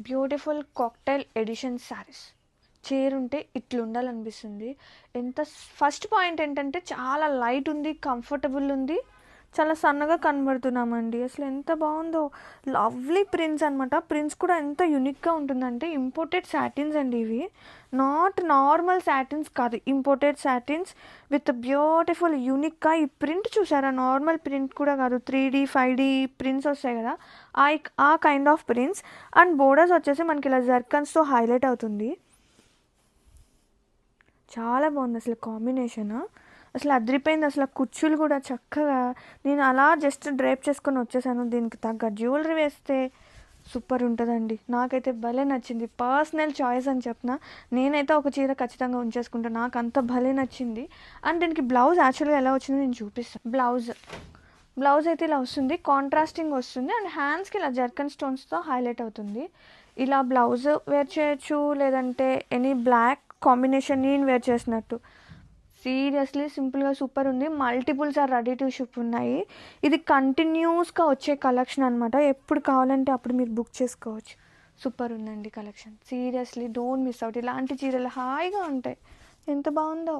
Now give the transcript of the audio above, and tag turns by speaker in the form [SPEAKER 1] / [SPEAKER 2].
[SPEAKER 1] Beautiful cocktail edition saris. చీర ఉంటే ఇట్లుండాలనిపిస్తుంది. ఎంత ఫస్ట్ పాయింట్ ఏంటంటే చాలా లైట్ ఉంది, కంఫర్టబుల్ ఉంది, చాలా సన్నగా కనబడుతున్నామండి. అసలు ఎంత బాగుందో. లవ్లీ ప్రింట్స్ అనమాట. ప్రింట్స్ కూడా ఎంత యూనిక్గా ఉంటుందంటే ఇంపోర్టెడ్ సాటిన్స్ అండి ఇవి. నాట్ నార్మల్ సాటిన్స్ కాదు, ఇంపోర్టెడ్ సాటిన్స్ విత్ బ్యూటిఫుల్ యూనిక్గా. ఈ ప్రింట్ చూసారా, నార్మల్ ప్రింట్ కూడా కాదు, 3D 5D ప్రింట్స్ వస్తాయి కదా, ఆ kind of prints. And borders వచ్చేసి మనకి ఇలా జర్కన్స్తో హైలైట్ అవుతుంది. చాలా బాగుంది అసలు కాంబినేషన్. అసలు అదిరిపోయింది. అసలు కుచ్చులు కూడా చక్కగా, నేను అలా జస్ట్ డ్రైప్ చేసుకొని వచ్చేసాను. దీనికి తగ్గ జ్యువెలరీ వేస్తే సూపర్ ఉంటుందండి. నాకైతే భలే నచ్చింది. పర్సనల్ చాయిస్ అని చెప్పిన, నేనైతే ఒక చీర ఖచ్చితంగా ఉంచేసుకుంటాను. నాకు అంత భలే నచ్చింది. అండ్ దీనికి బ్లౌజ్ యాక్చువల్గా ఎలా వచ్చిందో నేను చూపిస్తాను. బ్లౌజ్ అయితే ఇలా వస్తుంది, కాంట్రాస్టింగ్ వస్తుంది. అండ్ హ్యాండ్స్కి ఇలా జర్కన్ స్టోన్స్తో హైలైట్ అవుతుంది. ఇలా బ్లౌజ్ వేర్ చేయొచ్చు, లేదంటే ఎనీ బ్లాక్ కాంబినేషన్ నేను వేర్ చేసినట్టు. సీరియస్లీ సింపుల్గా సూపర్ ఉంది. Multiples are ready to ship ఉన్నాయి. ఇది కంటిన్యూస్గా వచ్చే కలెక్షన్ అనమాట. ఎప్పుడు కావాలంటే అప్పుడు మీరు బుక్ చేసుకోవచ్చు. సూపర్ ఉందండి collection. Seriously don't miss out. ఇలాంటి చీరలు హాయిగా ఉంటాయి. ఎంత బాగుందో.